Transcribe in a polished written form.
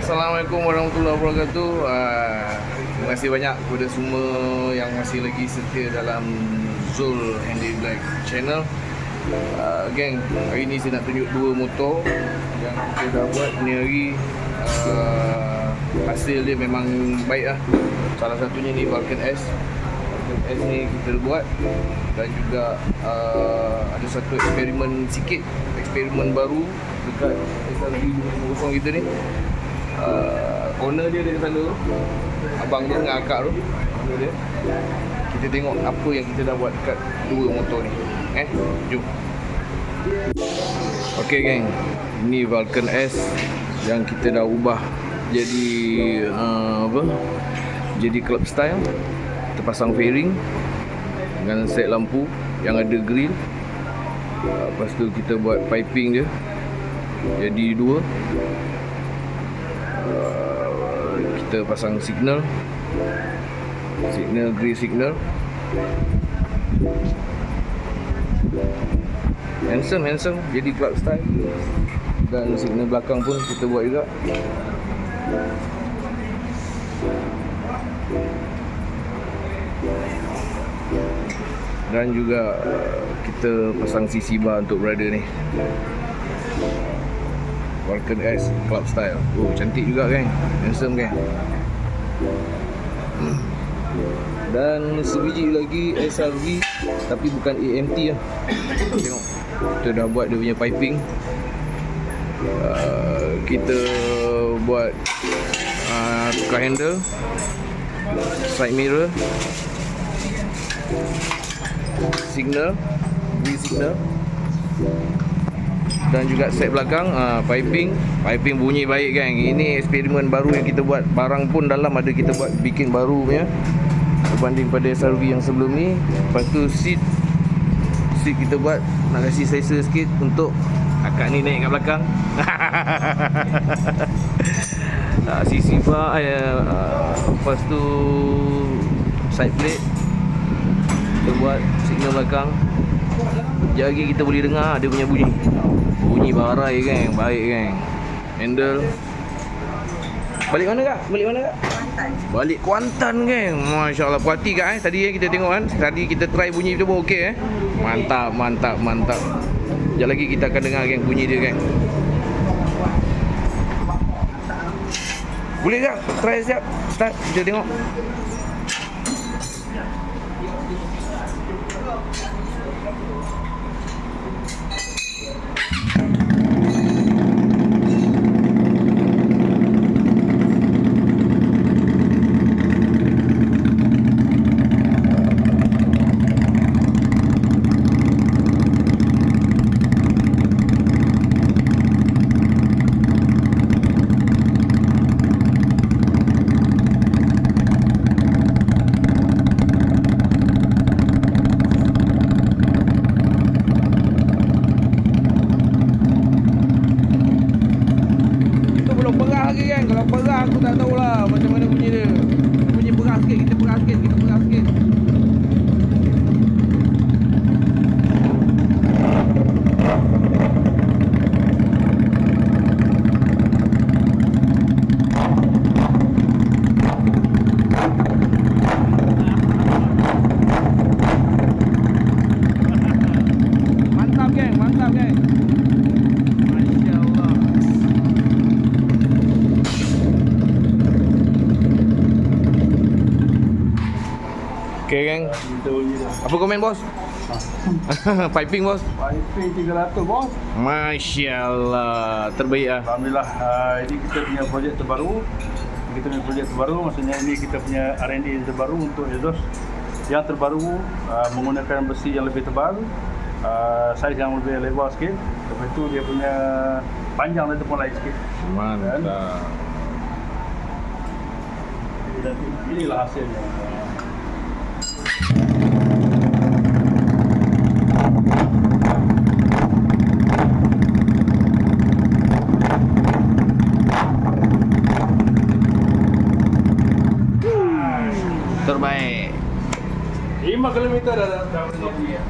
Assalamualaikum warahmatullahi wabarakatuh. Terima kasih banyak kepada semua yang masih lagi setia dalam Zul Handy Black channel. Geng, hari ni saya nak tunjuk dua motor yang kita dah buat ni hari. Hasil dia memang baik lah. Salah satunya ni Vulcan S. Vulcan S ni kita buat. Dan juga ada satu eksperimen sikit, eksperimen baru dekat SRV 250 kita ni. Owner dia dekat sana tu, abang dia dengan akak tu, owner dia. Kita tengok apa yang kita dah buat dekat dua motor ni. Jom. Okey geng, ini Vulcan S yang kita dah ubah jadi jadi club style. Kita pasang fairing dengan set lampu yang ada grill. Lepas tu kita buat piping dia jadi dua. Kita pasang signal, grill signal. Handsome jadi club style. Dan signal belakang pun kita buat juga. Dan juga kita pasang CC bar untuk brother ni. Vulcan S club style. Oh, cantik juga kan? Handsome kan? Dan sebiji lagi SRV tapi bukan AMT lah. Tengok, kita dah buat dia punya piping. Kita buat tukar handle, side mirror, signal, grill signal. Dan juga set belakang, piping bunyi baik kan. Ini eksperimen baru yang kita buat. Barang pun dalam ada kita buat, bikin baru punya berbanding pada SRV yang sebelum ni. Lepas tu seat kita buat, nak kasi selesa sikit untuk akak ni naik kat belakang. CC bar, lepas tu side plate kita buat, signal belakang. Sekejap lagi kita boleh dengar dia punya bunyi barai kan, baik kan. Handle balik mana kak? Balik Kuantan kan. Masya Allah, puas hati kak tadi kita tengok kan. Tadi kita try bunyi tu pun okey Mantap. Sekejap lagi kita akan dengar kan bunyi dia kan. Boleh kak? Try siap. Start, kita tengok. Kalau perah aku tak tahulah macam mana bunyi dia. Bunyi perah sikit, kita perah sikit. Mantap geng. Okay geng. Apa komen bos? Piping bos? Piping 300 bos. Masya Allah, terbaik lah. Alhamdulillah. Ini kita punya projek terbaru. Maksudnya ini kita punya R&D yang terbaru untuk exhaust yang terbaru, menggunakan besi yang lebih tebal, saiz yang lebih lebar sikit. Lepas tu dia punya panjang dia pun lain sikit. Mantap. Dan inilah hasilnya. Terbaik. 5 km dah punya.